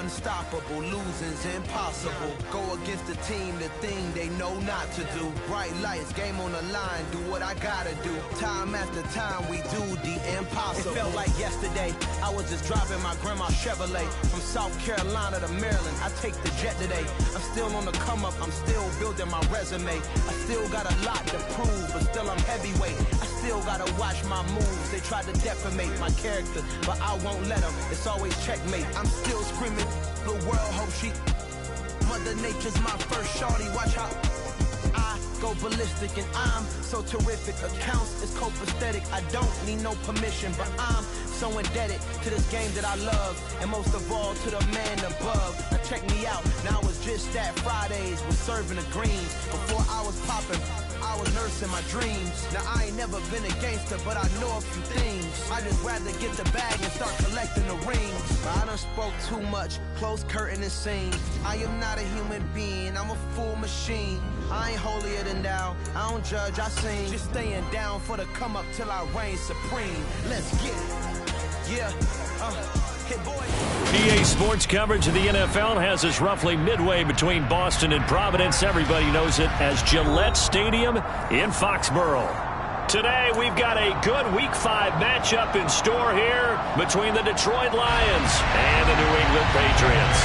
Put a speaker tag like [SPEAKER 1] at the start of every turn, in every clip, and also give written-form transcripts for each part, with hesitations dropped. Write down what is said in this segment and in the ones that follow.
[SPEAKER 1] unstoppable, losing's impossible. Go against the team, the thing they know not to do. Bright lights, game on the line, do what I gotta do. Time after time, we do the impossible. It felt like yesterday, I was just driving my grandma's Chevrolet. From South Carolina to Maryland, I take the jet today. I'm still on the come up, I'm still building my resume. I still got a lot to prove, but still I'm heavyweight. I still gotta watch my moves. They tried to defamate my character, but I won't let them. It's always checkmate. I'm still screaming, the world hope she. Mother Nature's my first shorty. Watch how I go ballistic, and I'm so terrific. Accounts is copacetic. I don't need no permission, but I'm so indebted to this game that I love, and most of all to the man above. Now check me out. Now it was just that Fridays was serving the greens. Before I was popping, I was nursing my dreams. Now I ain't never been a gangster, but I know a few things. I just rather get the bag and start collecting the rings. But I done spoke too much, close curtain and scene. I am not a human being, I'm a full machine. I ain't holier than thou, I don't judge, I sing. Just staying down for the come up till I reign supreme. Let's get it. Yeah, hey boy.
[SPEAKER 2] EA Sports coverage of the NFL has us roughly midway between Boston and Providence. Everybody knows it as Gillette Stadium in Foxborough. Today we've got a good Week 5 matchup in store here between the Detroit Lions and the New England Patriots.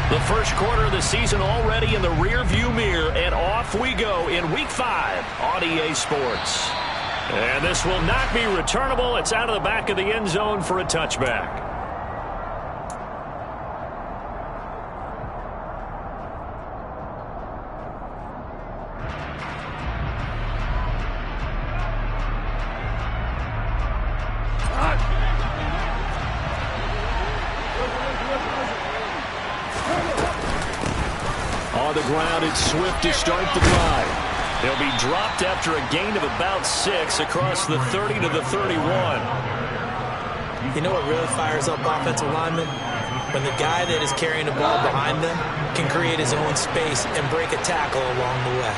[SPEAKER 2] The first quarter of the season already in the rear-view mirror, and off we go in Week 5 on EA Sports. And this will not be returnable. It's out of the back of the end zone for a touchback. On the ground, it's Swift to start the drive. He'll be dropped after a gain of about 6 across the 30 to the 31.
[SPEAKER 3] You know what really fires up offensive linemen? When the guy that is carrying the ball behind them can create his own space and break a tackle along the way.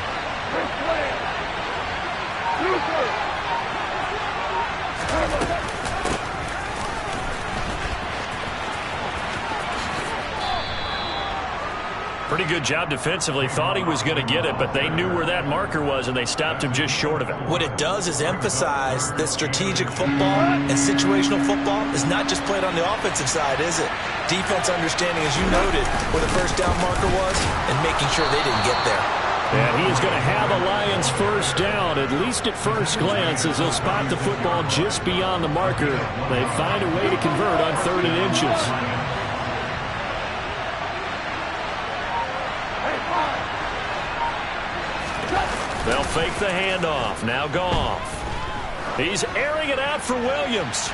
[SPEAKER 2] Pretty good job defensively. Thought he was going to get it, but they knew where that marker was, and they stopped him just short of it.
[SPEAKER 3] What it does is emphasize that strategic football and situational football is not just played on the offensive side, is it? Defense understanding, as you noted, where the first down marker was and making sure they didn't get there.
[SPEAKER 2] And he is going to have a Lions first down, at least at first glance, as he'll spot the football just beyond the marker. They find a way to convert on 3rd and inches. They'll fake the handoff. Now Goff. He's airing it out for Williams.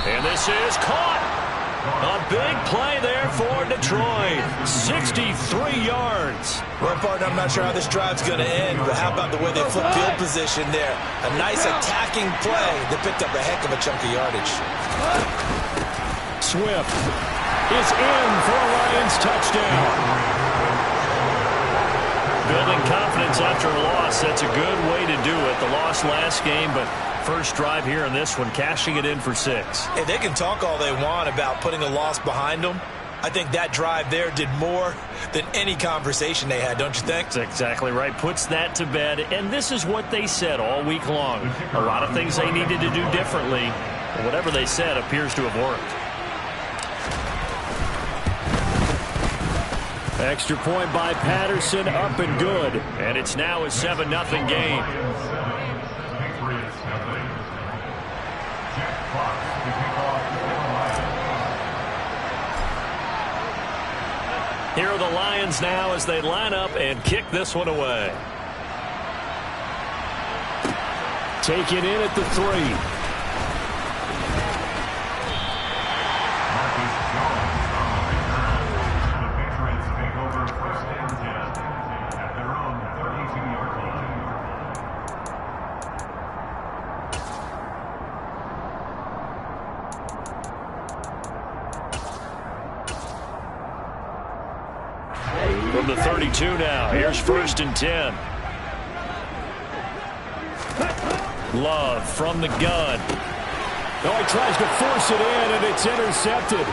[SPEAKER 2] And this is caught. A big play there for Detroit. 63 yards.
[SPEAKER 3] One part, I'm not sure how this drive's going to end, but how about the way they flip field position there? A nice attacking play that picked up a heck of a chunk of yardage.
[SPEAKER 2] Swift is in for a Lions touchdown. Building confidence after a loss, that's a good way to do it. The loss last game, but first drive here in this one, cashing it in for 6.
[SPEAKER 3] Hey, they can talk all they want about putting a loss behind them. I think that drive there did more than any conversation they had, don't you think?
[SPEAKER 2] That's exactly right. Puts that to bed, and this is what they said all week long. A lot of things they needed to do differently. Whatever they said appears to have worked. Extra point by Patterson, up and good. And it's now a 7-0 game. Here are the Lions now as they line up and kick this one away. Take it in at the 3. From the 32 now, here's 1st and 10. Love from the gun.
[SPEAKER 4] Oh, he tries to force it in, and it's intercepted.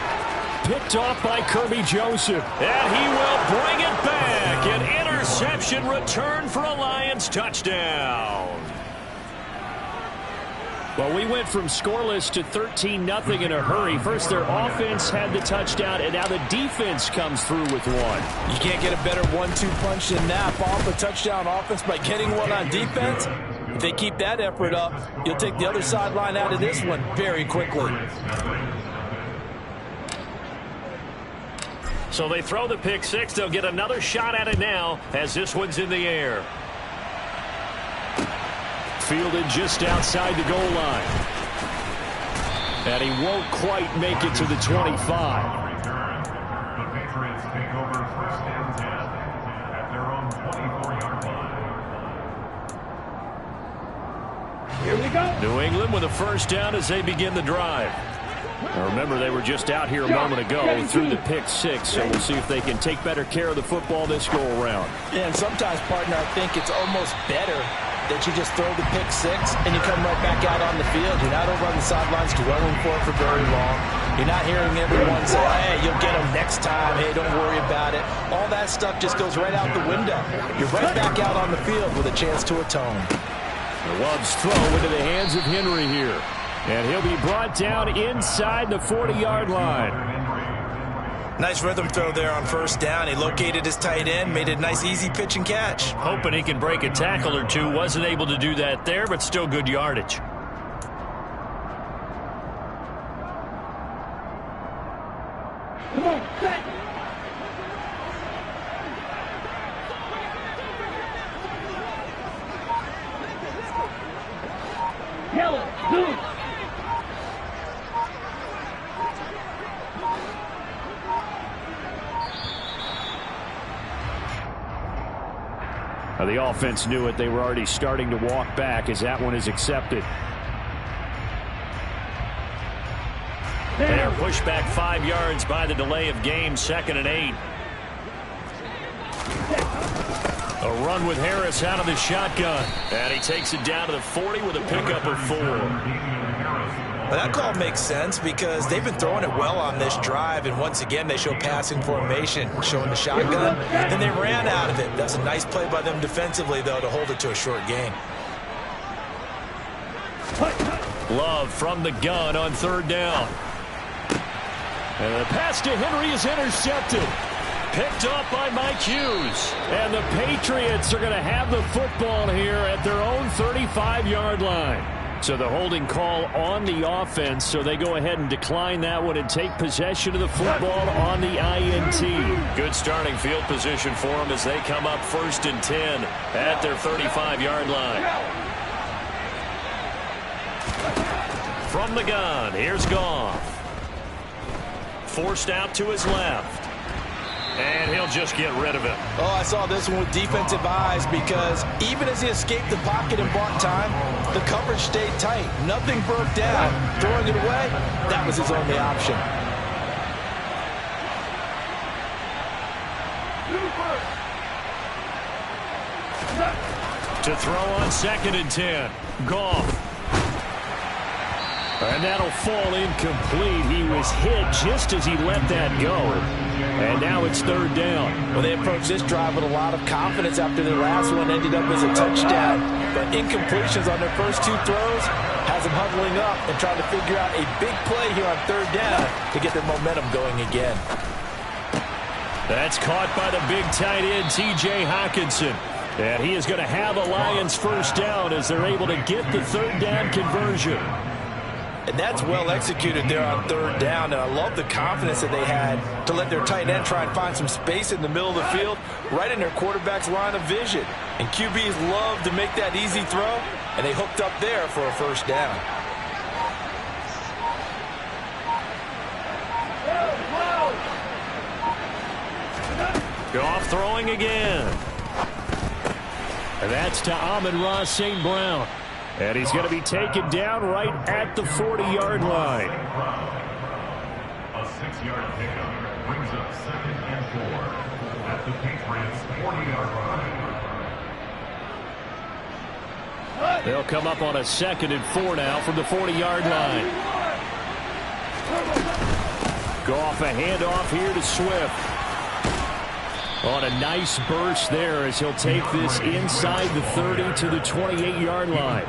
[SPEAKER 4] Picked off by Kirby Joseph.
[SPEAKER 2] And he will bring it back. An interception return for a Lions touchdown.
[SPEAKER 4] Well, we went from scoreless to 13-0 in a hurry. First, their offense had the touchdown, and now the defense comes through with one.
[SPEAKER 3] You can't get a better 1-2 punch than that. Off a touchdown offense by getting one on defense. If they keep that effort up, you'll take the other sideline out of this one very quickly.
[SPEAKER 2] So they throw the pick six. They'll get another shot at it now as this one's in the air.
[SPEAKER 4] Fielded just outside the goal line. And he won't quite make it to the 25.
[SPEAKER 5] The Patriots take over 1st and 10 at their own 24-yard line.
[SPEAKER 4] Here we go.
[SPEAKER 2] New England with a 1st down as they begin the drive. Now remember, they were just out here a moment ago through the pick six, so we'll see if they can take better care of the football this go-around.
[SPEAKER 3] Yeah, and sometimes, partner, I think it's almost better that you just throw the pick six and you come right back out on the field. You're not over on the sidelines dwelling for it for very long. You're not hearing everyone say, hey, you'll get them next time. Hey, don't worry about it. All that stuff just goes right out the window. You're right back out on the field with a chance to atone.
[SPEAKER 4] Love's throw into the hands of Henry here. And he'll be brought down inside the 40-yard line.
[SPEAKER 3] Nice rhythm throw there on 1st down. He located his tight end, made a nice easy pitch and catch.
[SPEAKER 2] Hoping he can break a tackle or two. Wasn't able to do that there, but still good yardage.
[SPEAKER 6] Come on, set. Yellow, blue.
[SPEAKER 4] The offense knew it. They were already starting to walk back as that one is accepted.
[SPEAKER 2] They are pushed back 5 yards by the delay of game, 2nd and 8. A run with Harris out of the shotgun. And he takes it down to the 40 with a pickup of 4.
[SPEAKER 3] Well, that call makes sense because they've been throwing it well on this drive, and once again they show passing formation, showing the shotgun, and they ran out of it. That's a nice play by them defensively, though, to hold it to a short gain.
[SPEAKER 2] Love from the gun on 3rd down.
[SPEAKER 4] And the pass to Henry is intercepted.
[SPEAKER 2] Picked up by Mike Hughes.
[SPEAKER 4] And the Patriots are going to have the football here at their own 35-yard line. So the holding call on the offense, so they go ahead and decline that one and take possession of the football on the INT.
[SPEAKER 2] Good starting field position for them as they come up 1st and 10 at their 35-yard line. From the gun, here's Goff. Forced out to his left. And he'll just get rid of it.
[SPEAKER 3] Oh, I saw this one with defensive eyes because even as he escaped the pocket and bought time, the coverage stayed tight. Nothing broke down. Throwing it away, that was his only option.
[SPEAKER 2] To throw on 2nd and 10. Goff.
[SPEAKER 4] And that'll fall incomplete. He was hit just as he let that go. And now it's 3rd down.
[SPEAKER 3] Well, they approached this drive with a lot of confidence after their last one ended up as a touchdown. But incompletions on their first 2 throws has them huddling up and trying to figure out a big play here on 3rd down to get their momentum going again.
[SPEAKER 2] That's caught by the big tight end, T.J. Hockenson.
[SPEAKER 4] And he is going to have a Lions 1st down as they're able to get the 3rd down conversion.
[SPEAKER 3] And that's well executed there on 3rd down. And I love the confidence that they had to let their tight end try and find some space in the middle of the field, right in their quarterback's line of vision. And QBs love to make that easy throw, and they hooked up there for a 1st down.
[SPEAKER 2] Goff throwing again.
[SPEAKER 4] And that's to Amon-Ra St. Brown. And he's going to be taken down right at the 40-yard line.
[SPEAKER 5] A 6-yard pickup brings up 2nd and 4. at the Patriots 40-yard line.
[SPEAKER 4] They'll come up on a 2nd and 4 now from the 40-yard line. Goff a handoff here to Swift. On a nice burst there as he'll take this inside the 30 to the 28-yard line.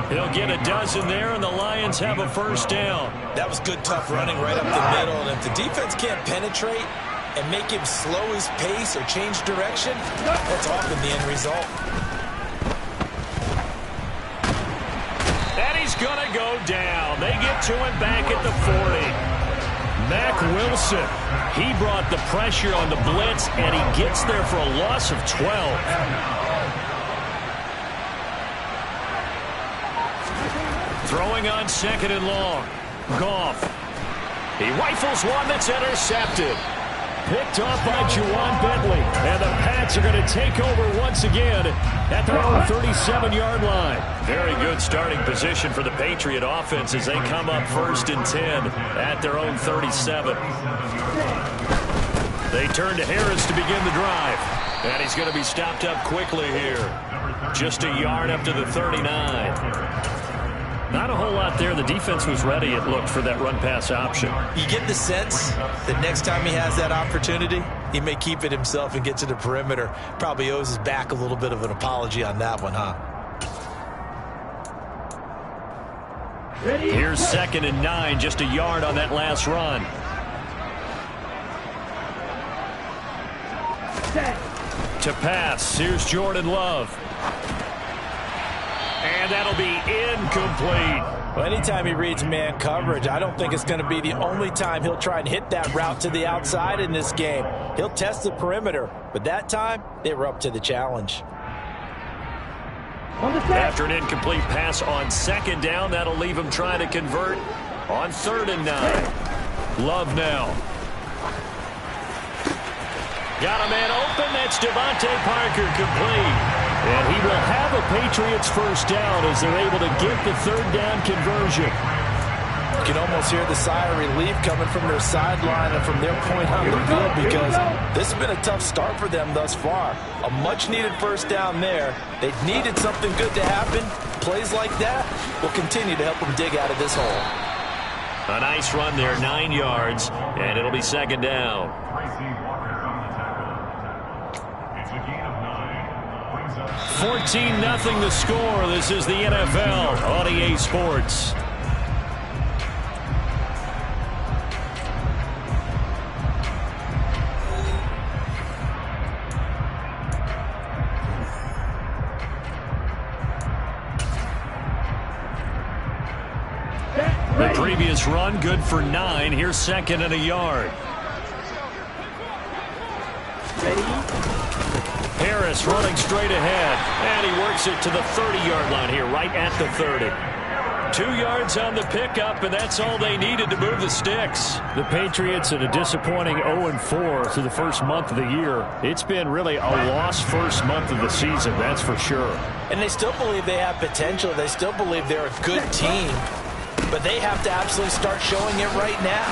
[SPEAKER 4] He'll get a dozen there, and the Lions have a first down.
[SPEAKER 3] That was good, tough running right up the middle. And if the defense can't penetrate and make him slow his pace or change direction, that's often the end result.
[SPEAKER 4] And he's going to go down. They get to him back at the 40. Mack Wilson, he brought the pressure on the blitz, and he gets there for a loss of 12. Throwing on 2nd and long. Goff. He rifles one that's intercepted. Picked off by Juwan Bentley. And the Pats are going to take over once again at their own 37-yard line.
[SPEAKER 2] Very good starting position for the Patriot offense as they come up 1st and 10 at their own 37. They turn to Harris to begin the drive. And he's going to be stopped up quickly here. Just a yard up to the 39. Not a whole lot there. The defense was ready, it looked, for that run-pass option.
[SPEAKER 3] You get the sense that next time he has that opportunity, he may keep it himself and get to the perimeter. Probably owes his back a little bit of an apology on that one, huh?
[SPEAKER 4] Here's 2nd and 9, just a yard on that last run. To pass, here's Jordan Love. And that'll be incomplete.
[SPEAKER 3] Well, anytime he reads man coverage, I don't think it's going to be the only time he'll try and hit that route to the outside in this game. He'll test the perimeter, but that time, they were up to the challenge.
[SPEAKER 2] After an incomplete pass on 2nd down, that'll leave him trying to convert on 3rd and 9. Love now. Got a man open. That's Devontae Parker, complete. And he will have a Patriots first down as they're able to get the 3rd down conversion.
[SPEAKER 3] You can almost hear the sigh of relief coming from their sideline and from their point on the field, because this has been a tough start for them thus far. A much-needed first down there. They've needed something good to happen. Plays like that will continue to help them dig out of this hole.
[SPEAKER 2] A nice run there, 9 yards, and it'll be 2nd down.
[SPEAKER 4] 14-0 the score. This is the NFL on EA Sports. The previous run good for 9. Here's 2nd and a yard. Harris running straight ahead, and he works it to the 30-yard line here, right at the 30. 2 yards on the pickup, and that's all they needed to move the sticks. The Patriots in a disappointing 0-4 through the first month of the year. It's been really a lost first month of the season, that's for sure.
[SPEAKER 3] And they still believe they have potential. They still believe they're a good team, but they have to absolutely start showing it right now.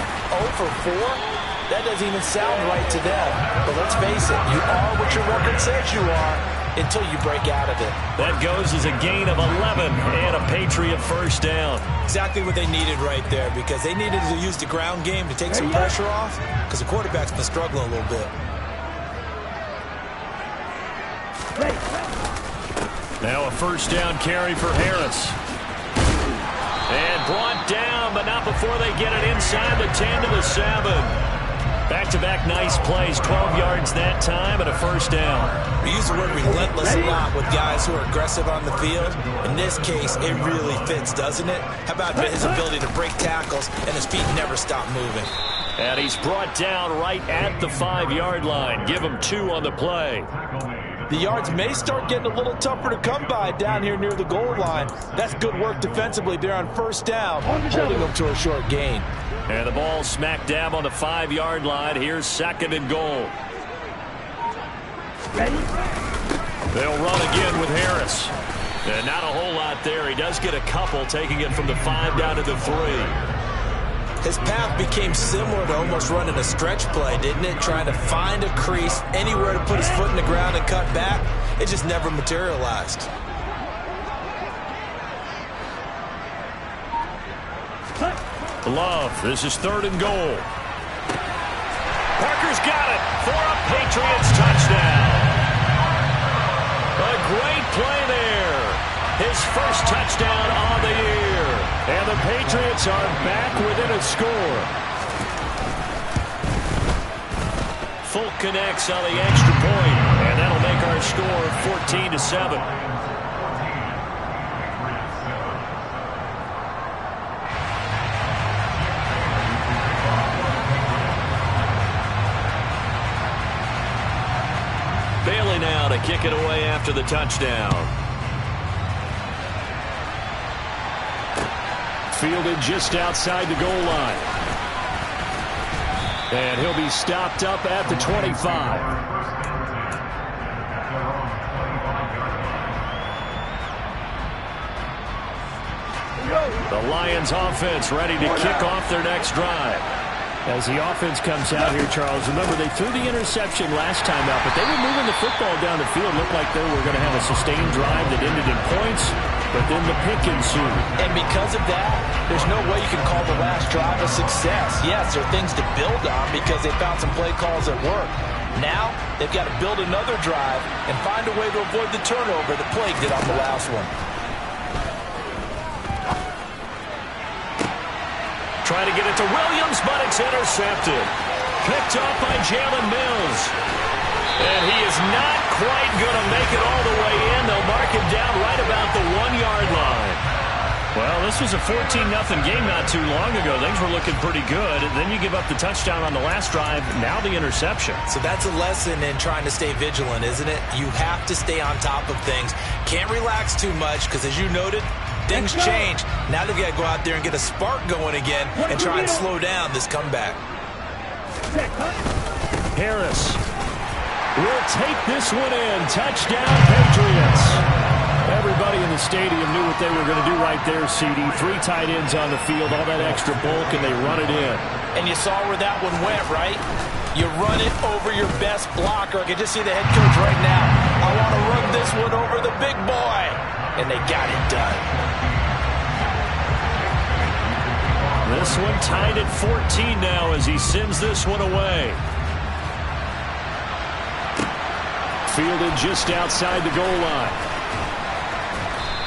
[SPEAKER 3] 0-4? That doesn't even sound right to them. But let's face it, you are what your record says you are until you break out of it.
[SPEAKER 2] That goes as a gain of 11 and a Patriot first down.
[SPEAKER 3] Exactly what they needed right there, because they needed to use the ground game to take some pressure off, because the quarterback's been struggling a little bit.
[SPEAKER 4] Now a first down carry for Harris. And brought down, but not before they get it inside the 10 to the 7. Back-to-back nice plays, 12 yards that time, and a first down.
[SPEAKER 3] We use the word relentless a lot with guys who are aggressive on the field. In this case, it really fits, doesn't it? How about his ability to break tackles, and his feet never stop moving?
[SPEAKER 4] And he's brought down right at the 5-yard line. Give him 2 on the play.
[SPEAKER 3] The yards may start getting a little tougher to come by down here near the goal line. That's good work defensively there on first down, holding them to a short gain.
[SPEAKER 4] And the ball smack dab on the 5-yard line. Here's 2nd and goal. They'll run again with Harris. And not a whole lot there. He does get a couple, taking it from the 5 down to the 3.
[SPEAKER 3] His path became similar to almost running a stretch play, didn't it? Trying to find a crease, anywhere to put his foot in the ground and cut back. It just never materialized.
[SPEAKER 4] Love, this is 3rd and goal. Parker's got it for a Patriots touchdown. A great play there. His first touchdown on the year. And the Patriots are back within a score. Folk connects on the extra point, and that'll make our score 14-7. Bailey now to kick it away after the touchdown. Fielded just outside the goal line. And he'll be stopped up at the 25. The Lions offense ready to kick off their next drive. As the offense comes out here, Charles, remember they threw the interception last time out, but they were moving the football down the field. Looked like they were going to have a sustained drive that ended in points, but then the pick ensued.
[SPEAKER 3] And because of that, there's no way you can call the last drive a success. Yes, there are things to build on because they found some play calls that work. Now, they've got to build another drive and find a way to avoid the turnover that plagued it on the last one.
[SPEAKER 4] Trying to get it to Williams, but it's intercepted. Picked off by Jalen Mills. And he is not quite going to make it all the way in. They'll mark him down right about the 1-yard line. Well, this was a 14-0 game not too long ago. Things were looking pretty good. And then you give up the touchdown on the last drive. Now the interception.
[SPEAKER 3] So that's a lesson in trying to stay vigilant, isn't it? You have to stay on top of things. Can't relax too much because, as you noted, things change. Now they've got to go out there and get a spark going again and try and slow down this comeback.
[SPEAKER 4] Harris will take this one in. Touchdown, Patriots. Everybody in the stadium knew what they were going to do right there, CD. 3 tight ends on the field, all that extra bulk, and they run it in.
[SPEAKER 3] And you saw where that one went, right? You run it over your best blocker. I can just see the head coach right now. I want to run this one over the big boy. And they got it done.
[SPEAKER 4] This one tied at 14 now as he sends this one away. Fielded just outside the goal line.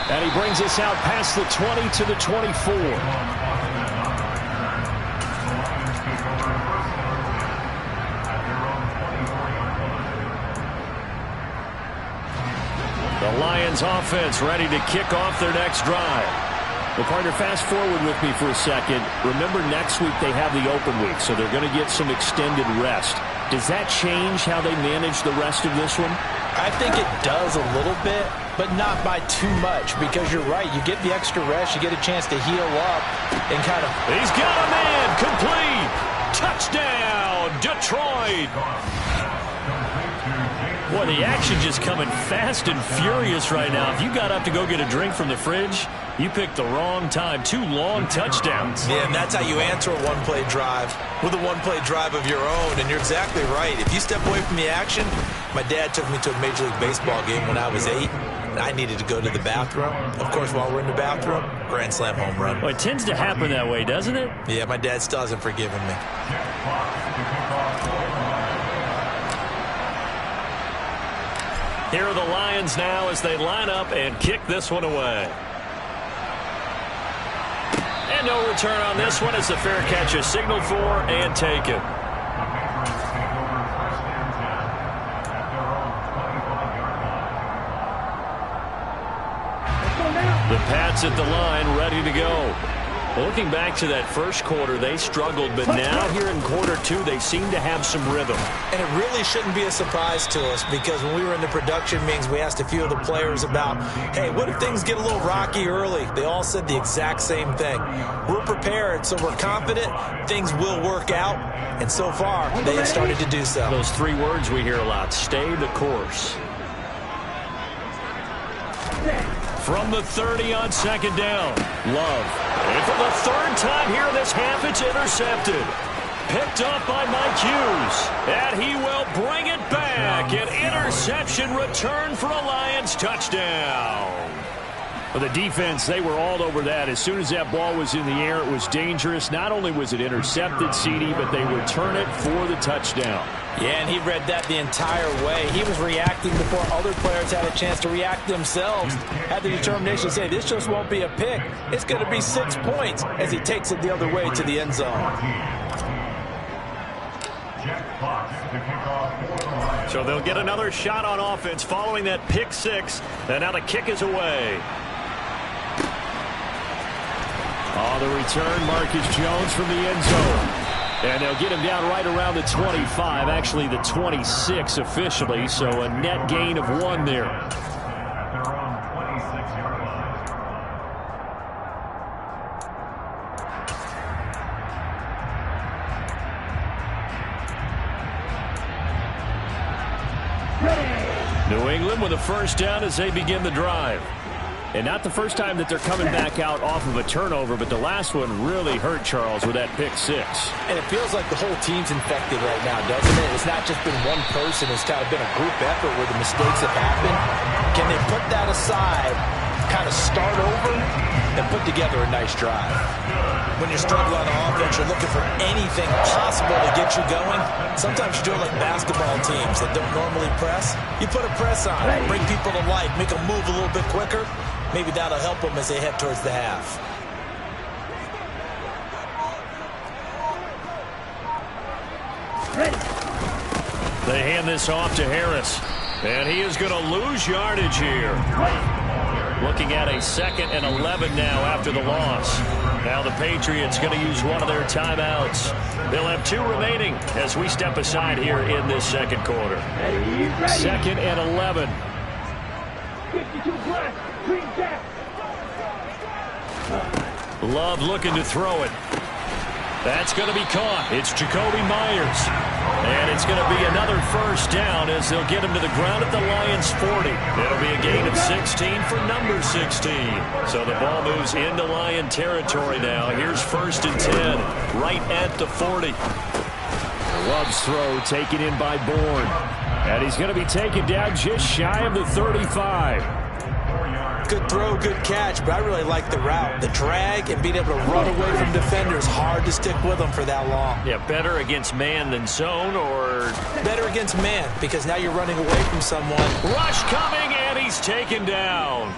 [SPEAKER 4] And he brings us out past the 20 to the 24. The Lions offense ready to kick off their next drive. Well, partner, fast forward with me for a second. Remember, next week they have the open week, so they're going to get some extended rest. Does that change how they manage the rest of this one?
[SPEAKER 3] I think it does a little bit, but not by too much, because you're right. You get the extra rest. You get a chance to heal up and kind of...
[SPEAKER 4] He's got a man. Complete. Touchdown, Detroit. Boy, the action just coming fast and furious right now. If you got up to go get a drink from the fridge, you picked the wrong time. 2 long touchdowns.
[SPEAKER 3] Yeah, and that's how you answer a one-play drive with a one-play drive of your own. And you're exactly right. If you step away from the action, my dad took me to a Major League Baseball game when I was 8. And I needed to go to the bathroom. Of course, while we're in the bathroom, grand slam home run.
[SPEAKER 4] Well, it tends to happen that way, doesn't it?
[SPEAKER 3] Yeah, my dad still hasn't forgiven me.
[SPEAKER 4] Here are the Lions now as they line up and kick this one away. And no return on this one as the fair catch is signaled for and taken. The Pats at the line ready to go. Looking back to that first quarter, they struggled, but now here in quarter 2, they seem to have some rhythm.
[SPEAKER 3] And it really shouldn't be a surprise to us, because when we were in the production meetings, we asked a few of the players about, hey, what if things get a little rocky early? They all said the exact same thing. We're prepared, so we're confident things will work out, and so far, they have started to do so.
[SPEAKER 4] Those 3 words we hear a lot: stay the course. From the 30 on second down, Love. And for the third time here in this half, it's intercepted. Picked up by Mike Hughes. And he will bring it back. An interception return for a Lions touchdown. For the defense, they were all over that. As soon as that ball was in the air, it was dangerous. Not only was it intercepted, CD, but they return it for the touchdown.
[SPEAKER 3] Yeah, and he read that the entire way. He was reacting before other players had a chance to react themselves. Had the determination to say, this just won't be a pick. It's going to be 6 points as he takes it the other way to the end zone.
[SPEAKER 2] So they'll get another shot on offense following that pick six. And now the kick is away.
[SPEAKER 4] On the return, Marcus Jones from the end zone. And they'll get him down right around the 25, actually the 26 officially, so a net gain of 1 there.
[SPEAKER 5] At their own 26-yard line.
[SPEAKER 4] New England with a first down as they begin the drive. And not the first time that they're coming back out off of a turnover, but the last one really hurt Charles with that pick six.
[SPEAKER 3] And it feels like the whole team's infected right now, doesn't it? It's not just been one person. It's kind of been a group effort where the mistakes have happened. Can they put that aside, kind of start over, and put together a nice drive? When you're struggling on offense, you're looking for anything possible to get you going. Sometimes you do it like basketball teams that don't normally press. You put a press on, bring people to life, make them move a little bit quicker. Maybe that'll help them as they head towards the half.
[SPEAKER 4] They hand this off to Harris. And he is going to lose yardage here. Looking at a 2nd and 11 now after the loss. Now the Patriots going to use one of their timeouts. They'll have 2 remaining as we step aside here in this second quarter. 2nd and 11.
[SPEAKER 6] 52 black, green jack.
[SPEAKER 4] Love looking to throw it. That's going to be caught. It's Jacoby Myers. And it's going to be another first down as they'll get him to the ground at the Lions' 40. It'll be a gain of 16 for number 16. So the ball moves into Lion territory now. Here's 1st and 10, right at the 40. Love's throw taken in by Bourne. And he's going to be taken down just shy of the 35.
[SPEAKER 3] Good throw, good catch, but I really like the route. The drag and being able to run away from defenders, hard to stick with them for that long.
[SPEAKER 4] Yeah, better against man than zone, or
[SPEAKER 3] better against man, because now you're running away from someone.
[SPEAKER 4] Rush coming, and he's taken down.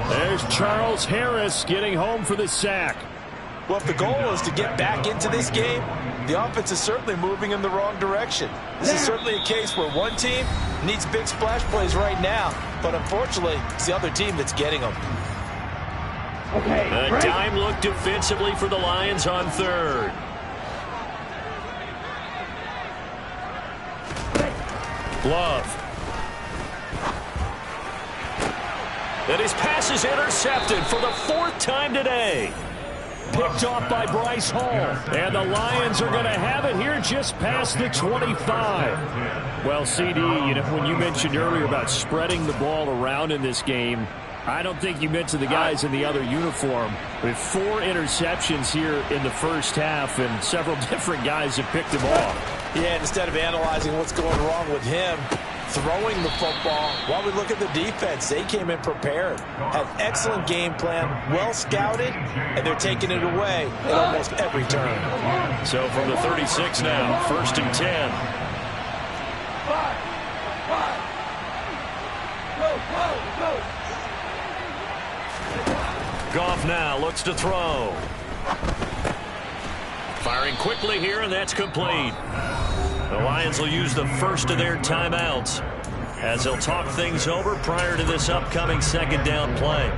[SPEAKER 4] There's Charles Harris getting home for the sack.
[SPEAKER 3] Well, if the goal is to get back into this game, the offense is certainly moving in the wrong direction. This is certainly a case where one team needs big splash plays right now, but unfortunately, it's the other team that's getting them.
[SPEAKER 4] A dime look defensively for the Lions on 3rd. Love. And his pass is intercepted for the 4th time today. Picked off by Bryce Hall. And the Lions are going to have it here just past the 25. Well, CD, you know, when you mentioned earlier about spreading the ball around in this game, I don't think you mentioned the guys in the other uniform. With 4 interceptions here in the first half, and several different guys have picked him off.
[SPEAKER 3] Yeah, instead of analyzing what's going wrong with him, throwing the football, while we look at the defense, they came in prepared, had excellent game plan, well scouted, and they're taking it away at almost every turn.
[SPEAKER 4] So from the 36 now, 1st and 10. Goff now looks to throw. Firing quickly here, and that's complete. The Lions will use the first of their timeouts as they'll talk things over prior to this upcoming 2nd down play.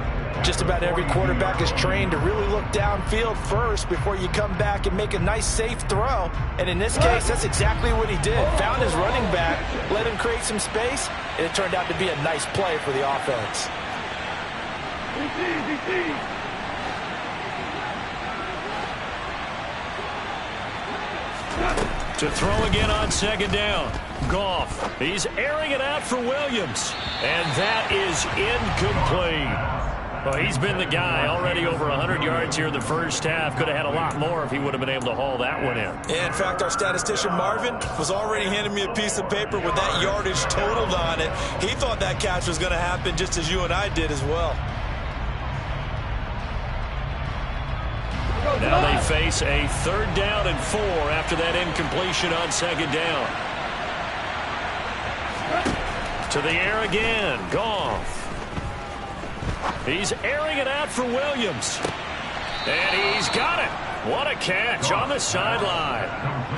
[SPEAKER 3] Just about every quarterback is trained to really look downfield first before you come back and make a nice, safe throw. And in this case, that's exactly what he did. Found his running back, let him create some space, and it turned out to be a nice play for the offense.
[SPEAKER 4] To throw again on 2nd down. Goff. He's airing it out for Williams. And that is incomplete. Well, he's been the guy. Already over 100 yards here in the first half. Could have had a lot more if he would have been able to haul that one in.
[SPEAKER 3] Yeah, in fact, our statistician Marvin was already handing me a piece of paper with that yardage totaled on it. He thought that catch was going to happen just as you and I did as well.
[SPEAKER 4] Now they face a 3rd down and 4 after that incompletion on 2nd down. To the air again. Goff. He's airing it out for Williams. And he's got it. What a catch on the sideline.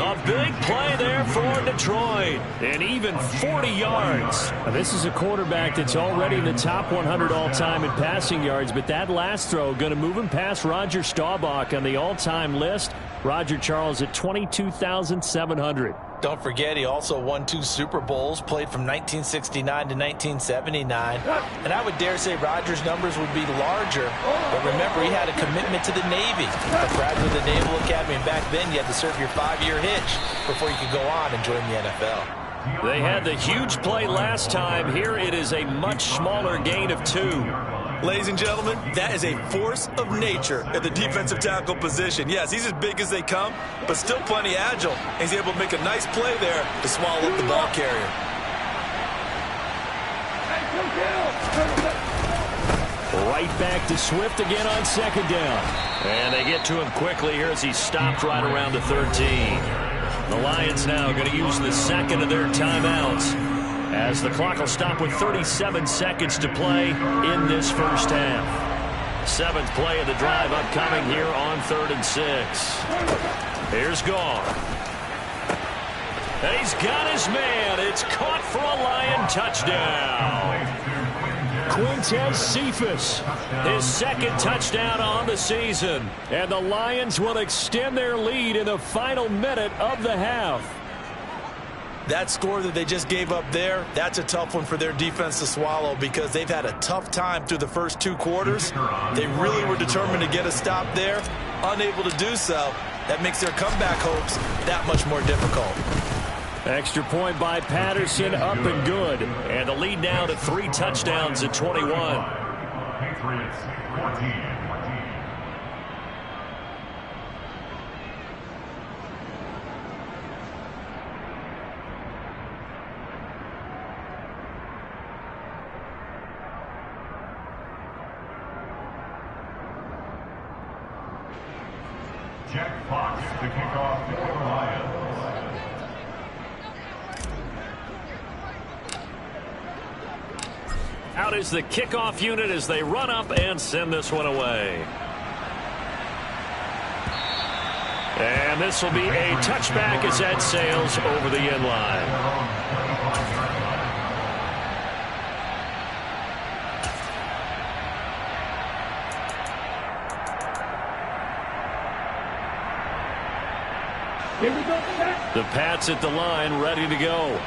[SPEAKER 4] A big play there for Detroit. And even 40 yards. Now, this is a quarterback that's already in the top 100 all-time in passing yards, but that last throw going to move him past Roger Staubach on the all-time list. Roger Charles at 22,700.
[SPEAKER 3] Don't forget, he also won 2 Super Bowls, played from 1969 to 1979. And I would dare say Rodgers' numbers would be larger. But remember, he had a commitment to the Navy. A graduate of the Naval Academy. And back then, you had to serve your 5-year hitch before you could go on and join the NFL.
[SPEAKER 4] They had the huge play last time. Here it is a much smaller gain of 2.
[SPEAKER 3] Ladies and gentlemen, that is a force of nature at the defensive tackle position. Yes, he's as big as they come, but still plenty agile. And he's able to make a nice play there to swallow up the ball carrier.
[SPEAKER 4] Right back to Swift again on 2nd down. And they get to him quickly here as he's stopped right around the 13. The Lions now going to use the 2nd of their timeouts, as the clock will stop with 37 seconds to play in this first half. 7th play of the drive upcoming here on 3rd and 6. Here's Goff. And he's got his man. It's caught for a Lion touchdown. Quintez Cephus, his 2nd touchdown on the season. And the Lions will extend their lead in the final minute of the half.
[SPEAKER 3] That score that they just gave up there, that's a tough one for their defense to swallow, because they've had a tough time through the first 2 quarters. They really were determined to get a stop there, unable to do so. That makes their comeback hopes that much more difficult.
[SPEAKER 4] Extra point by Patterson, up and good. And the lead now to 3 touchdowns at 21.
[SPEAKER 5] Patriots 14. Jack Fox to kick off the Lions.
[SPEAKER 4] Out is the kickoff unit as they run up and send this one away. And this will be a touchback as that sails over the end line. The Pats at the line, ready to go.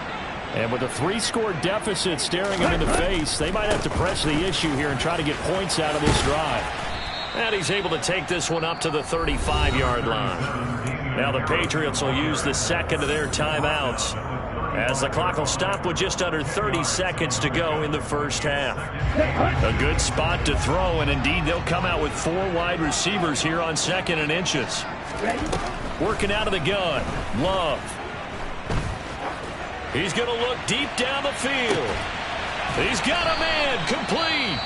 [SPEAKER 4] And with a 3-score deficit staring them in the face, they might have to press the issue here and try to get points out of this drive. And he's able to take this one up to the 35-yard line. Now the Patriots will use the 2nd of their timeouts, as the clock will stop with just under 30 seconds to go in the first half. A good spot to throw, and indeed they'll come out with 4 wide receivers here on 2nd and inches. Working out of the gun, Love. He's going to look deep down the field. He's got a man, complete.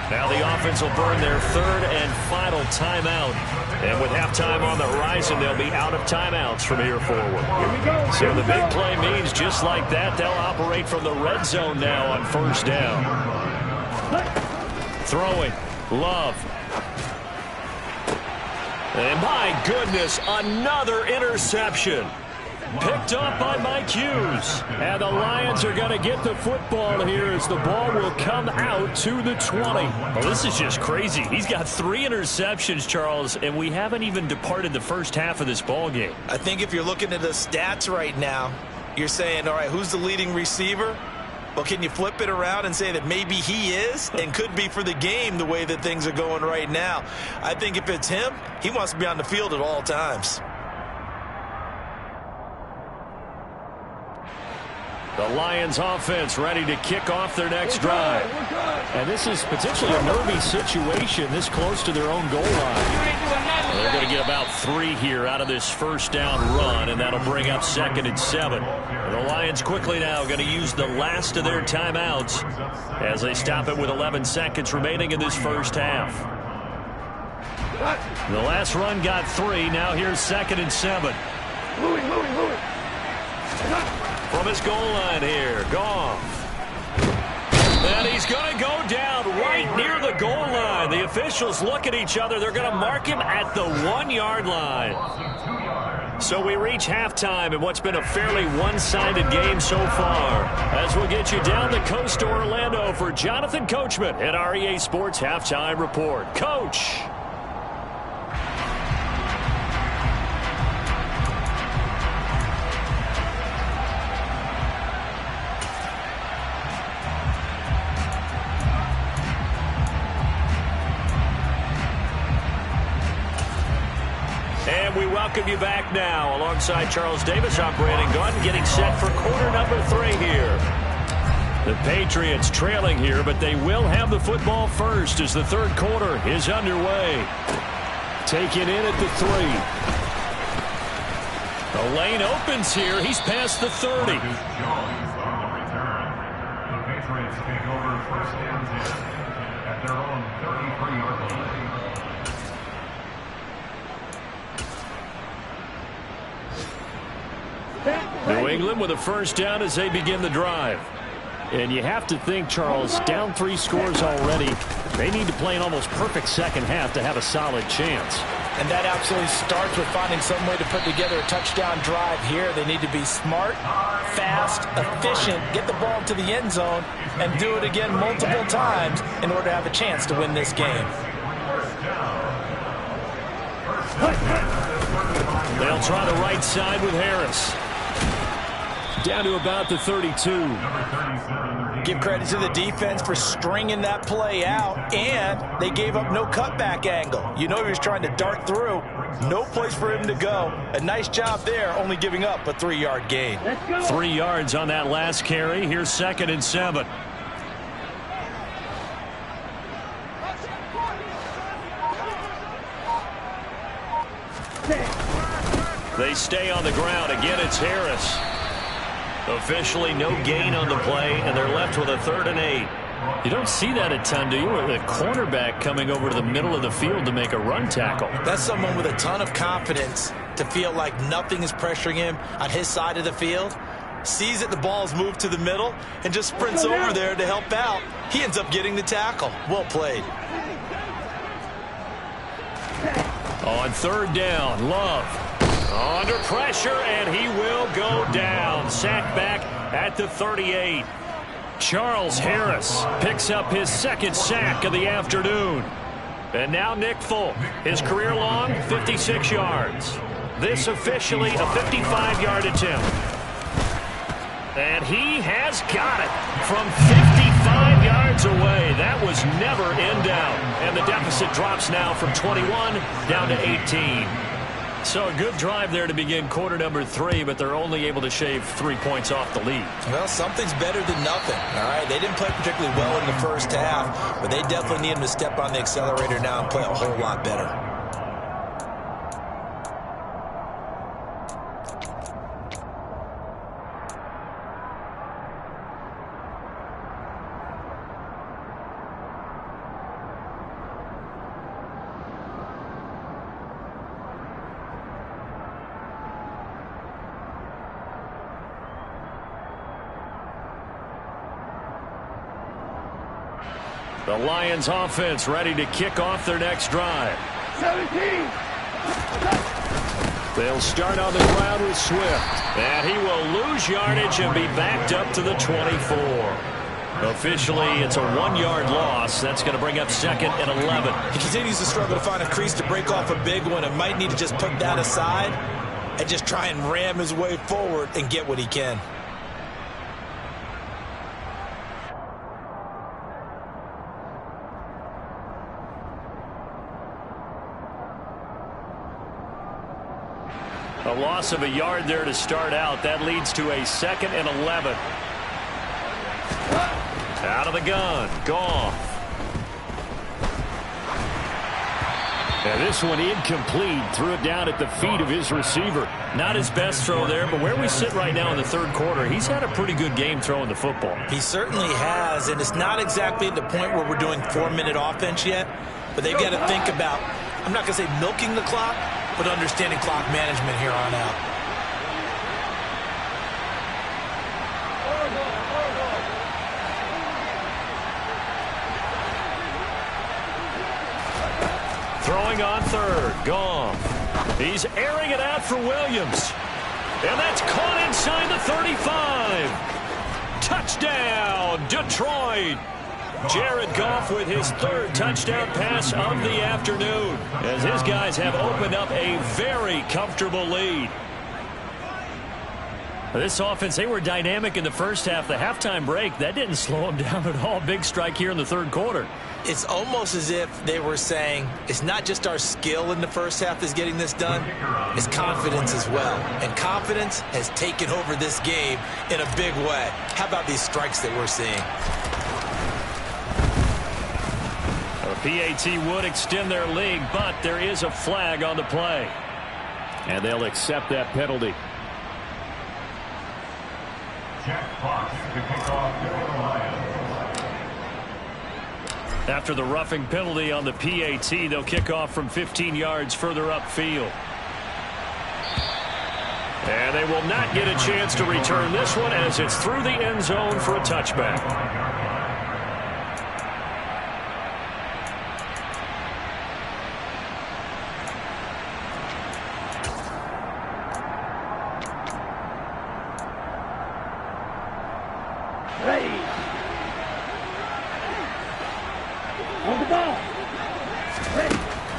[SPEAKER 4] Now the offense will burn their 3rd and final timeout. And with halftime on the horizon, they'll be out of timeouts from here forward. So the big play means just like that, they'll operate from the red zone now on 1st down. Throwing, Love. And my goodness, another interception. Picked up by Mike Hughes. And the Lions are going to get the football here as the ball will come out to the 20. Well, this is just crazy. He's got 3 interceptions, Charles, and we haven't even departed the first half of this ball game.
[SPEAKER 3] I think if you're looking at the stats right now, you're saying, all right, who's the leading receiver? Well, can you flip it around and say that maybe he is and could be for the game the way that things are going right now? I think if it's him, he wants to be on the field at all times.
[SPEAKER 4] The Lions offense ready to kick off their next drive. And this is potentially a nervy situation this close to their own goal line. They're going to get about 3 here out of this first down run, and that'll bring up 2nd and 7. The Lions quickly now going to use the last of their timeouts as they stop it with 11 seconds remaining in this first half. The last run got 3. Now here's 2nd and 7. From his goal line here, Goff. And he's going to go down right near the goal line. The officials look at each other. They're going to mark him at the 1-yard line. So we reach halftime in what's been a fairly one-sided game so far. As we'll get you down the coast to Orlando for Jonathan Coachman at REA Sports Halftime Report. Coach. And we welcome you back now. Alongside Charles Davis, I'm Brandon Gunn, getting set for quarter number 3 here. The Patriots trailing here, but they will have the football first as the third quarter is underway. Taken in at the 3. The lane opens here. He's past the 30.
[SPEAKER 5] The Patriots take over 1st and 10 at their own 33-yard line.
[SPEAKER 4] New England with a first down as they begin the drive. And you have to think, Charles, down 3 scores already. They need to play an almost perfect second half to have a solid chance.
[SPEAKER 3] And that absolutely starts with finding some way to put together a touchdown drive here. They need to be smart, fast, efficient, get the ball to the end zone, and do it again multiple times in order to have a chance to win this game.
[SPEAKER 4] They'll try the right side with Harris. Down to about the 32.
[SPEAKER 3] Give credit to the defense for stringing that play out, and they gave up no cutback angle. You know he was trying to dart through. No place for him to go. A nice job there, only giving up a 3-yard gain.
[SPEAKER 4] 3 yards on that last carry. Here's 2nd and 7. They stay on the ground. Again, it's Harris. Officially no gain on the play, and they're left with a 3rd and 8. You don't see that a ton, do you? With a cornerback coming over to the middle of the field to make a run tackle.
[SPEAKER 3] That's someone with a ton of confidence to feel like nothing is pressuring him on his side of the field. Sees that the ball's moved to the middle and just sprints over there to help out. He ends up getting the tackle. Well played.
[SPEAKER 4] On 3rd down, Love. Under pressure, and he will go down. Sacked back at the 38. Charles Harris picks up his 2nd sack of the afternoon. And now Nick Folk, his career-long 56 yards. This officially a 55-yard attempt. And he has got it from 55 yards away. That was never in doubt. And the deficit drops now from 21 down to 18. So a good drive there to begin quarter number 3, but they're only able to shave 3 points off the lead.
[SPEAKER 3] Well, something's better than nothing, all right? They didn't play particularly well in the first half, but they definitely need them to step on the accelerator now and play a whole lot better.
[SPEAKER 4] The Lions offense ready to kick off their next drive.
[SPEAKER 6] 17.
[SPEAKER 4] They'll start on the ground with Swift. And he will lose yardage and be backed up to the 24. Officially, it's a 1-yard loss. That's going to bring up 2nd and 11.
[SPEAKER 3] He continues to struggle to find a crease to break off a big one and might need to just put that aside and just try and ram his way forward and get what he can.
[SPEAKER 2] A loss of a yard there to start out. That leads to a 2nd and 11. Out of the gun. Goff. And this one incomplete. Threw it down at the feet of his receiver. Not his best throw there, but where we sit right now in the third quarter, he's had a pretty good game throwing the football.
[SPEAKER 3] He certainly has, and it's not exactly at the point where we're doing 4-minute offense yet, but they've got to think about, I'm not going to say milking the clock, but understanding clock management here on out.
[SPEAKER 2] Throwing on third. Goff. He's airing it out for Williams. And that's caught inside the 35. Touchdown, Detroit. Jared Goff with his 3rd touchdown pass of the afternoon, as his guys have opened up a very comfortable lead. This offense, they were dynamic in the first half. The halftime break, that didn't slow them down at all. Big strike here in the third quarter.
[SPEAKER 3] It's almost as if they were saying, it's not just our skill in the first half that's getting this done, it's confidence as well. And confidence has taken over this game in a big way. How about these strikes that we're seeing?
[SPEAKER 2] A PAT would extend their lead, but there is a flag on the play. And they'll accept that penalty.
[SPEAKER 5] Jack Fox to kick off for the Lions.
[SPEAKER 2] After the roughing penalty on the PAT, they'll kick off from 15 yards further upfield. And they will not get a chance to return this one as it's through the end zone for a touchback.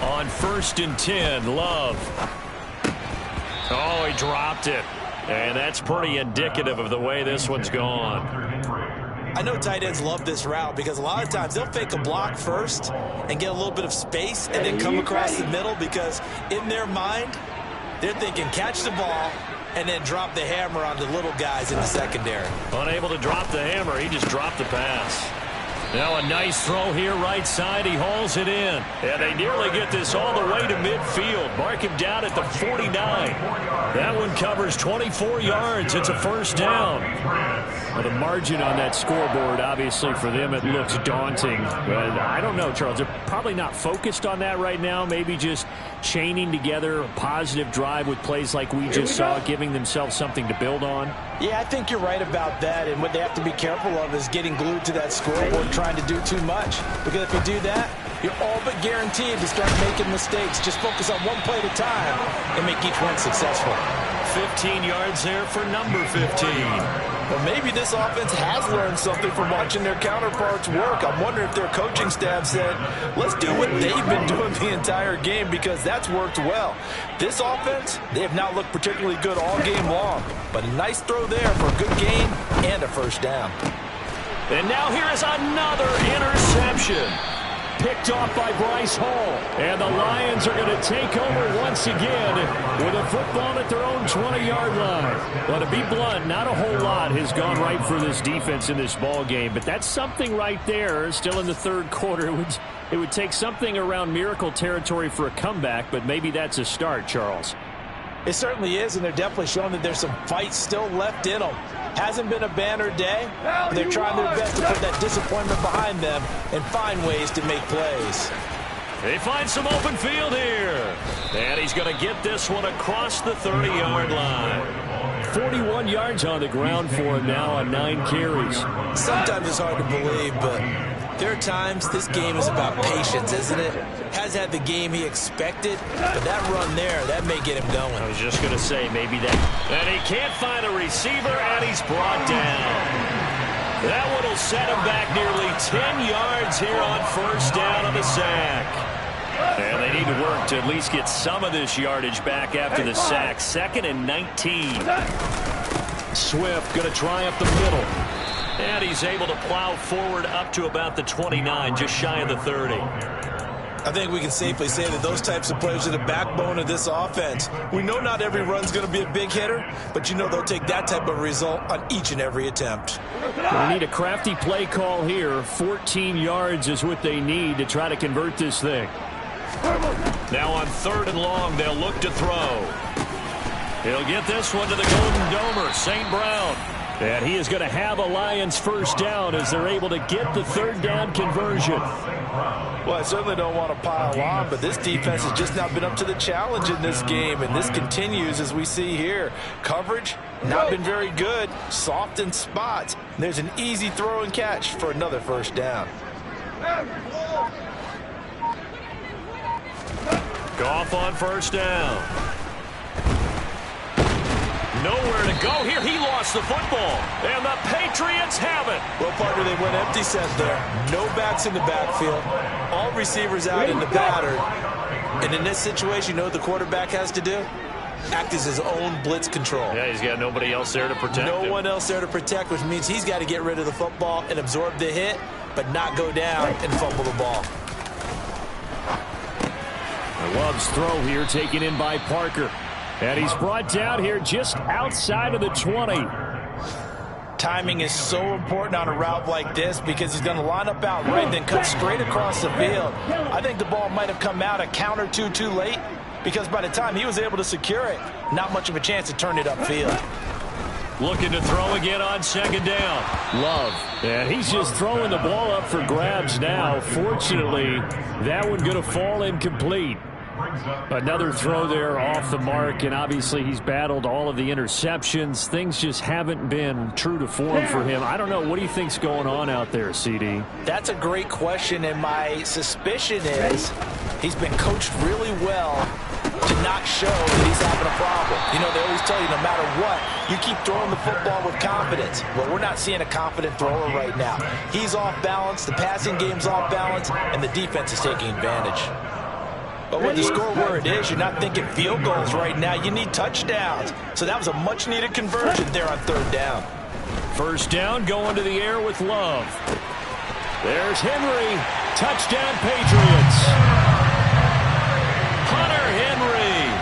[SPEAKER 2] On 1st and 10, Love. Oh, he dropped it. And that's pretty indicative of the way this one's gone.
[SPEAKER 3] I know tight ends love this route because a lot of times they'll fake a block first and get a little bit of space and then come across the middle, because in their mind, they're thinking catch the ball and then drop the hammer on the little guys in the secondary.
[SPEAKER 2] Unable to drop the hammer, he just dropped the pass. Now a nice throw here right side. He hauls it in. And they nearly get this all the way to midfield. Mark him down at the 49. That one covers 24 yards. It's a 1st down. Well, the margin on that scoreboard, obviously for them, it looks daunting. But I don't know, Charles. They're probably not focused on that right now. Maybe just chaining together a positive drive with plays like we just saw, giving themselves something to build on.
[SPEAKER 3] Yeah, I think you're right about that. And what they have to be careful of is getting glued to that scoreboard, trying to do too much. Because if you do that, you're all but guaranteed to start making mistakes. Just focus on one play at a time and make each one successful.
[SPEAKER 2] 15 yards there for number 15.
[SPEAKER 3] Well, maybe this offense has learned something from watching their counterparts work. I'm wondering if their coaching staff said, let's do what they've been doing the entire game, because that's worked well. This offense, they have not looked particularly good all game long. But a nice throw there for a good gain and a 1st down.
[SPEAKER 2] And now here is another interception. Picked off by Bryce Hall. And the Lions are going to take over once again with a football at their own 20-yard line. Well, to be blunt, not a whole lot has gone right for this defense in this ball game, but that's something right there. Still in the third quarter. It would take something around miracle territory for a comeback, but maybe that's a start, Charles.
[SPEAKER 3] It certainly is, and they're definitely showing that there's some fight still left in them. Hasn't been a banner day, but they're trying their best to put that disappointment behind them and find ways to make plays.
[SPEAKER 2] They find some open field here. And he's going to get this one across the 30-yard line. 41 yards on the ground for him now on 9 carries.
[SPEAKER 3] Sometimes it's hard to believe, but there are times this game is about patience, isn't it? Has had the game he expected, but that run there, that may get him going.
[SPEAKER 2] I was just going to say, maybe that. And he can't find a receiver, and he's brought down. That one will set him back nearly 10 yards here on 1st down on the sack. And they need to work to at least get some of this yardage back after the sack. 2nd and 19. Swift going to try up the middle. And he's able to plow forward up to about the 29, just shy of the 30.
[SPEAKER 3] I think we can safely say that those types of players are the backbone of this offense. We know not every run's going to be a big hitter, but you know they'll take that type of result on each and every attempt.
[SPEAKER 4] We need a crafty play call here. 14 yards is what they need to try to convert this thing.
[SPEAKER 2] Now on 3rd and long, they'll look to throw. He'll get this one to the Golden Domer, St. Brown.
[SPEAKER 4] And he is going to have a Lions first down as they're able to get the 3rd down conversion.
[SPEAKER 3] Well, I certainly don't want to pile on, but this defense has just not been up to the challenge in this game, and this continues as we see here. Coverage, not been very good, soft in spots. And there's an easy throw and catch for another first down.
[SPEAKER 2] Goff on first down. Nowhere to go here. He lost the football. And the Patriots have it.
[SPEAKER 3] Well, partner, they went empty set there. No backs in the backfield. All receivers out in the pattern. And in this situation, you know what the quarterback has to do? Act as his own blitz control.
[SPEAKER 2] Yeah, he's got nobody else there to protect him.
[SPEAKER 3] No one else there to protect, which means he's got to get rid of the football and absorb the hit, but not go down and fumble the ball.
[SPEAKER 4] Love's throw here taken in by Parker. And he's brought down here just outside of the 20.
[SPEAKER 3] Timing is so important on a route like this because he's going to line up out right, then cut straight across the field. I think the ball might have come out a count or two too late because by the time he was able to secure it, not much of a chance to turn it upfield.
[SPEAKER 2] Looking to throw again on 2nd down.
[SPEAKER 4] Love. And he's just throwing the ball up for grabs now. Fortunately, that one going to fall incomplete. Another throw there off the mark, and obviously he's battled all of the interceptions. Things just haven't been true to form for him. I don't know. What do you think's going on out there, CD?
[SPEAKER 3] That's a great question, and my suspicion is he's been coached really well to not show that he's having a problem. You know, they always tell you no matter what, you keep throwing the football with confidence. Well, we're not seeing a confident thrower right now. He's off balance, the passing game's off balance, and the defense is taking advantage. But with the score where it is, you're not thinking field goals right now. You need touchdowns. So that was a much-needed conversion there on 3rd down.
[SPEAKER 4] First down going to the air with Love. There's Henry. Touchdown, Patriots.
[SPEAKER 2] Hunter Henry.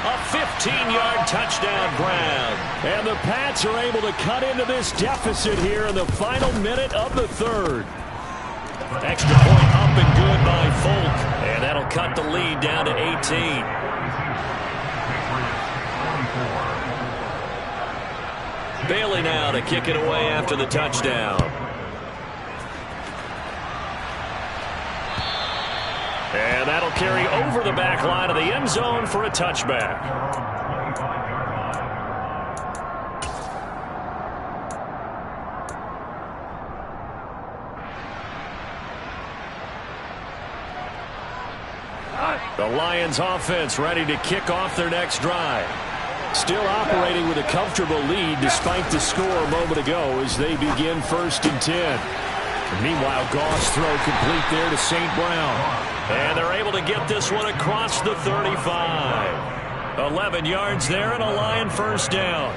[SPEAKER 2] A 15-yard touchdown grab.
[SPEAKER 4] And the Pats are able to cut into this deficit here in the final minute of the 3rd.
[SPEAKER 2] Extra point up and good by Folk. And that'll cut the lead down to 18. Bailey now to kick it away after the touchdown. And that'll carry over the back line of the end zone for a touchback. The Lions offense ready to kick off their next drive.
[SPEAKER 4] Still operating with a comfortable lead despite the score a moment ago as they begin 1st and 10. Meanwhile, Goff's throw complete there to St. Brown.
[SPEAKER 2] And they're able to get this one across the 35. 11 yards there and a Lion first down.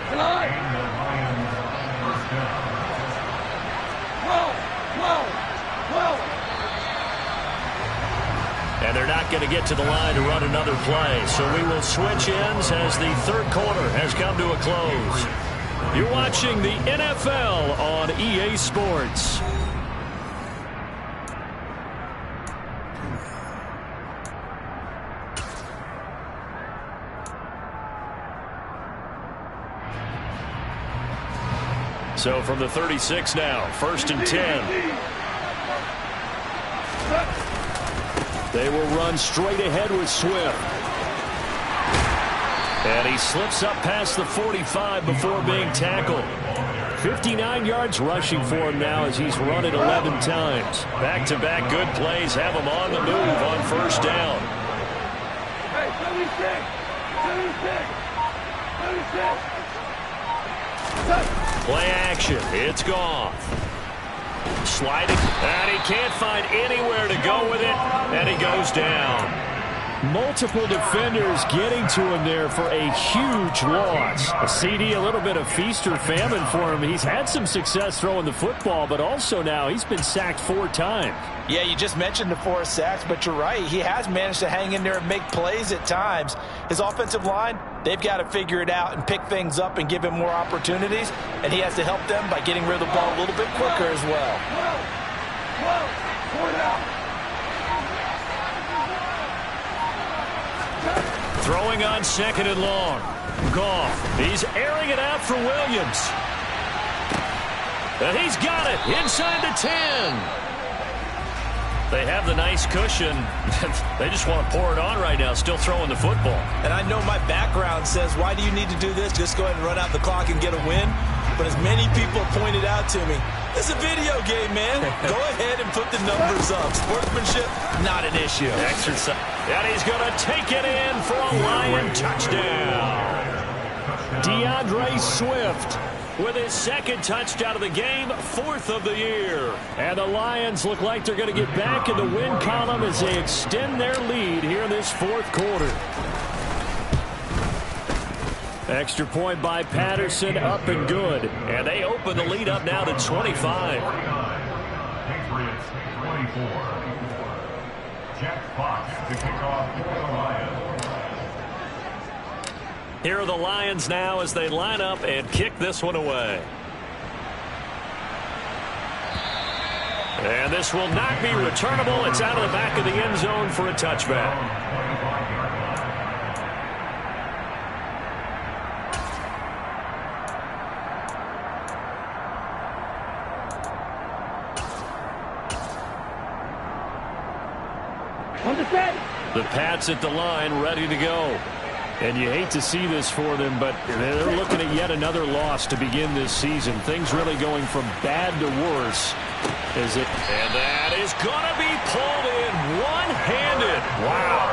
[SPEAKER 2] And they're not going to get to the line to run another play. So we will switch ends as the 3rd quarter has come to a close.
[SPEAKER 4] You're watching the NFL on EA Sports.
[SPEAKER 2] So from the 36 now, 1st and 10.
[SPEAKER 4] They will run straight ahead with Swift.
[SPEAKER 2] And he slips up past the 45 before being tackled.
[SPEAKER 4] 59 yards rushing for him now as he's run it 11 times.
[SPEAKER 2] Back-to-back good plays have him on the move on 1st down. Play action. It's Goff. Sliding, and he can't find anywhere to go with it, and he goes down.
[SPEAKER 4] Multiple defenders getting to him there for a huge loss. A CD, a little bit of feast or famine for him. He's had some success throwing the football, but also now he's been sacked 4 times.
[SPEAKER 3] Yeah, you just mentioned the 4 sacks, but you're right. He has managed to hang in there and make plays at times. His offensive line, they've got to figure it out and pick things up and give him more opportunities, and he has to help them by getting rid of the ball a little bit quicker as well.
[SPEAKER 4] Throwing on 2nd and long. Goff, he's airing it out for Williams. And he's got it inside the 10. They have the nice cushion. They just want to pour it on right now, still throwing the football.
[SPEAKER 3] And I know my background says, why do you need to do this? Just go ahead and run out the clock and get a win. But as many people pointed out to me, it's a video game, man. Go ahead and put the numbers up. Sportsmanship, not an issue.
[SPEAKER 4] Exercise. And he's going to take it in for a Lion touchdown. DeAndre Swift with his 2nd touchdown of the game, 4th of the year. And the Lions look like they're going to get back in the win column as they extend their lead here in this 4th quarter. Extra point by Patterson, up and good. And they open the lead up now to 25.
[SPEAKER 5] Patriots 24. Jack Fox to kick off for the Lions.
[SPEAKER 4] Here are the Lions now as they line up and kick this one away. And this will not be returnable. It's out of the back of the end zone for a touchback. The Pats at the line, ready to go. And you hate to see this for them, but they're looking at yet another loss to begin this season. Things really going from bad to worse. And that is going to be pulled in one-handed. Wow.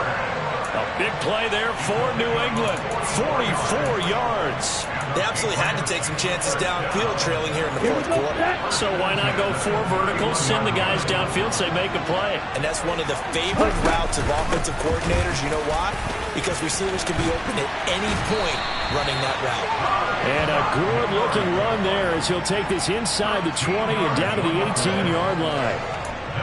[SPEAKER 4] A big play there for New England. 44 yards.
[SPEAKER 3] They absolutely had to take some chances downfield trailing here in the 4th quarter.
[SPEAKER 4] So why not go 4 verticals, send the guys downfield, say make a play.
[SPEAKER 3] And that's one of the favorite routes of offensive coordinators. You know why? Because receivers can be open at any point running that route.
[SPEAKER 4] And a good-looking run there as he'll take this inside the 20 and down to the 18-yard line.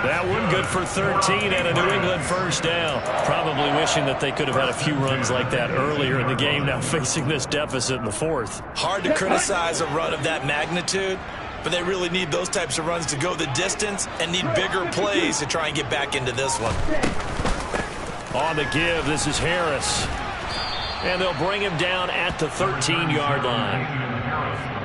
[SPEAKER 4] That one good for 13 and a New England first down. Probably wishing that they could have had a few runs like that earlier in the game, now facing this deficit in the 4th.
[SPEAKER 3] Hard to criticize a run of that magnitude, but they really need those types of runs to go the distance and need bigger plays to try and get back into this one.
[SPEAKER 4] On the give, this is Harris. And they'll bring him down at the 13-yard line.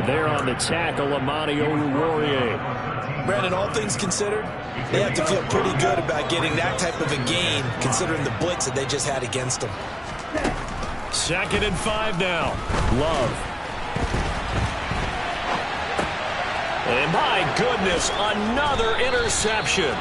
[SPEAKER 4] There on the tackle, Amani Oruwariye.
[SPEAKER 3] Brandon, all things considered, they have to feel pretty good about getting that type of a game, considering the blitz that they just had against them.
[SPEAKER 4] 2nd and 5 now. Love. And my goodness, another interception.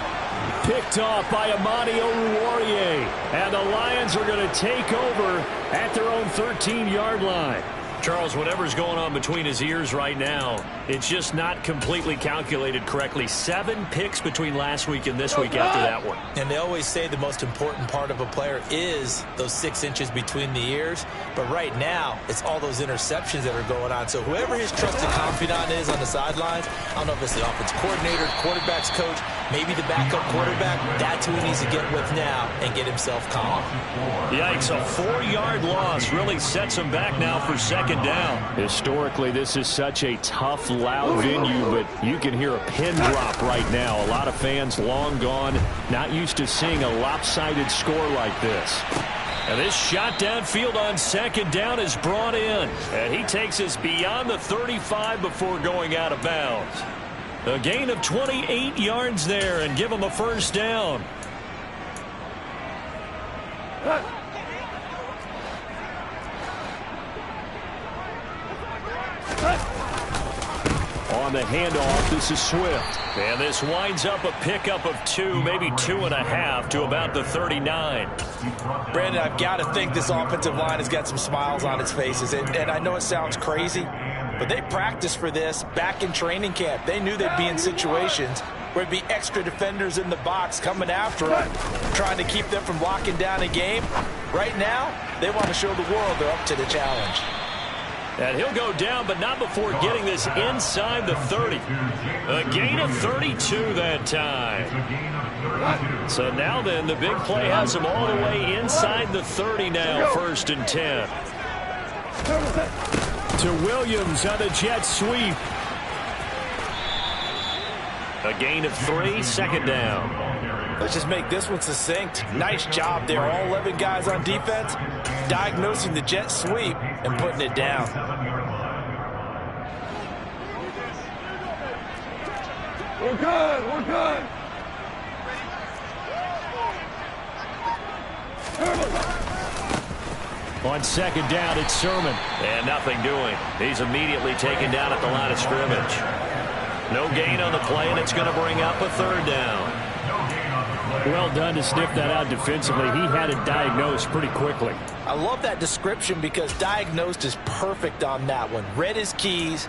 [SPEAKER 4] Picked off by Amani Oruwariye. And the Lions are going to take over at their own 13-yard line. Charles, whatever's going on between his ears right now, it's just not completely calculated correctly. 7 picks between last week and this week after that one.
[SPEAKER 3] And they always say the most important part of a player is those 6 inches between the ears. But right now, it's all those interceptions that are going on. So whoever his trusted confidant is on the sidelines, I don't know if it's the offense coordinator, quarterback's coach, maybe the backup quarterback, that's who he needs to get with now and get himself calm.
[SPEAKER 4] Yikes, a 4-yard loss really sets him back now for 2nd down. Historically, this is such a tough, loud venue, but you can hear a pin drop right now. A lot of fans long gone, not used to seeing a lopsided score like this. And this shot downfield on 2nd down is brought in. And he takes us beyond the 35 before going out of bounds. A gain of 28 yards there and give him a first down. On the handoff, this is Swift. And this winds up a pickup of 2, maybe 2.5 to about the 39.
[SPEAKER 3] Brandon, I've got to think this offensive line has got some smiles on its faces. And I know it sounds crazy, but they practiced for this back in training camp. They knew they'd be in situations where it'd be extra defenders in the box coming after them, trying to keep them from locking down a game. Right now, they want to show the world they're up to the challenge.
[SPEAKER 4] And he'll go down, but not before getting this inside the 30. A gain of 32 that time. So now then, the big play has him all the way inside the 30 now, 1st and 10. To Williams on the jet sweep. A gain of 3, 2nd down.
[SPEAKER 3] Let's just make this one succinct. Nice job there. All 11 guys on defense diagnosing the jet sweep and putting it down.
[SPEAKER 6] We're good. We're good.
[SPEAKER 4] On 2nd down, it's Sermon.
[SPEAKER 2] And nothing doing. He's immediately taken down at the line of scrimmage. No gain on the play, and it's going to bring up a 3rd down.
[SPEAKER 4] Well done to sniff that out defensively. He had it diagnosed pretty quickly.
[SPEAKER 3] I love that description because diagnosed is perfect on that one. Read his keys,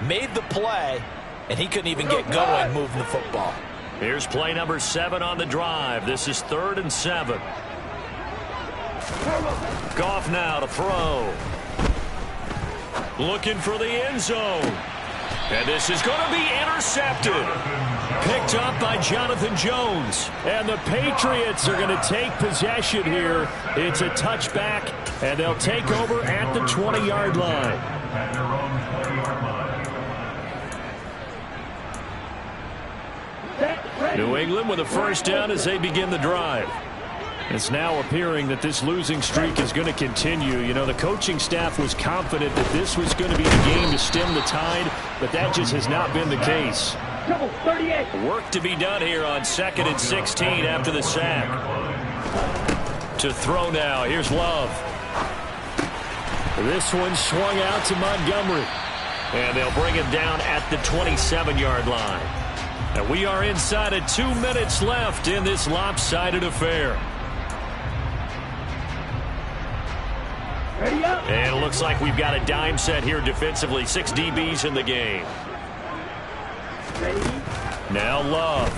[SPEAKER 3] made the play, and he couldn't even get going moving the football.
[SPEAKER 2] Here's play number 7 on the drive. This is 3rd and 7. Goff now to throw. Looking for the end zone. And this is going to be intercepted.
[SPEAKER 4] Picked up by Jonathan Jones. And the Patriots are going to take possession here. It's a touchback, and they'll take over at the 20-yard line. New England with a 1st down as they begin the drive. It's now appearing that this losing streak is going to continue. You know, the coaching staff was confident that this was going to be the game to stem the tide, but that just has not been the case.
[SPEAKER 2] Work to be done here on 2nd and 16 after the sack. To throw now. Here's Love.
[SPEAKER 4] This one swung out to Montgomery.
[SPEAKER 2] And they'll bring him down at the 27-yard line.
[SPEAKER 4] And we are inside of 2 minutes left in this lopsided affair.
[SPEAKER 2] And it looks like we've got a dime set here defensively. 6 DBs in the game.
[SPEAKER 4] Now Love.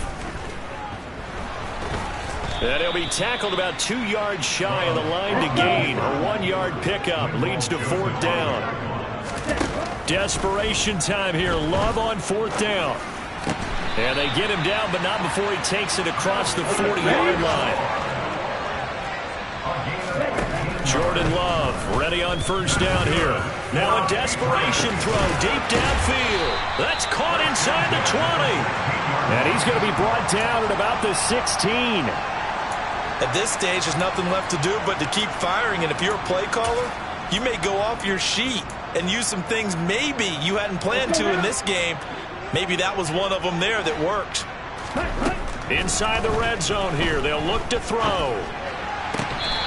[SPEAKER 2] And he'll be tackled about 2 yards shy of the line to gain. A 1-yard pickup leads to 4th down.
[SPEAKER 4] Desperation time here. Love on 4th down. And they get him down, but not before he takes it across the 40-yard line. Jordan Love ready on 1st down here. Now a desperation throw deep downfield. That's caught inside the 20. And he's going to be brought down at about the 16.
[SPEAKER 3] At this stage, there's nothing left to do but to keep firing. And if you're a play caller, you may go off your sheet and use some things maybe you hadn't planned to in this game. Maybe that was one of them there that worked.
[SPEAKER 2] Inside the red zone here. They'll look to throw.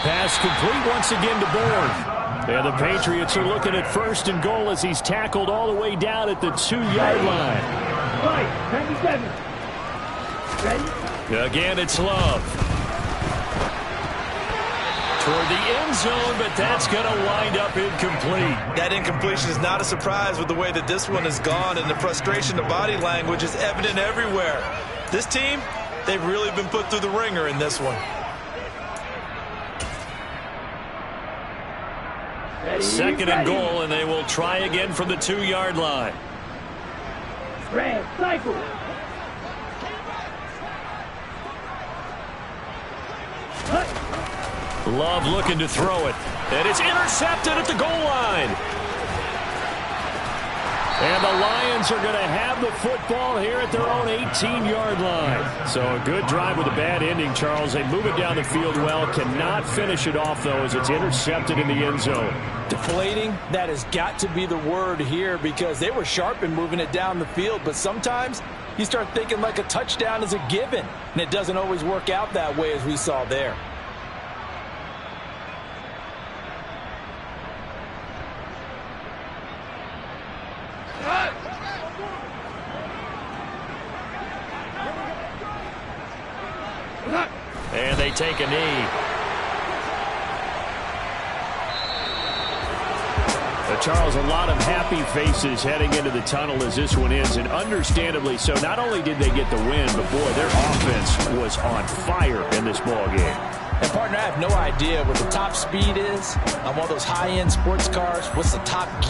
[SPEAKER 4] Pass complete once again to Bourne. And the Patriots are looking at 1st and goal as he's tackled all the way down at the 2-yard line.
[SPEAKER 6] 97. Ready?
[SPEAKER 4] Again, it's Love. Toward the end zone, but that's going to wind up incomplete.
[SPEAKER 3] That incompletion is not a surprise with the way that this one has gone, and the frustration of body language is evident everywhere. This team, they've really been put through the ringer in this one.
[SPEAKER 2] 2nd and goal, and they will try again from the 2-yard line.
[SPEAKER 6] Red, cycle.
[SPEAKER 2] Love looking to throw it. And it's intercepted at the goal line.
[SPEAKER 4] And the Lions are going to have the football here at their own 18-yard line. So a good drive with a bad ending, Charles. They move it down the field well. Cannot finish it off, though, as it's intercepted in the end zone.
[SPEAKER 3] Deflating, that has got to be the word here because they were sharp in moving it down the field. But sometimes you start thinking like a touchdown is a given. And it doesn't always work out that way as we saw there.
[SPEAKER 2] And they take a knee. A
[SPEAKER 4] Charles, a lot of happy faces heading into the tunnel as this one ends, and understandably so. Not only did they get the win, but, boy, their offense was on fire in this ball game.
[SPEAKER 3] And, partner, I have no idea what the top speed is on one of those high-end sports cars. What's the top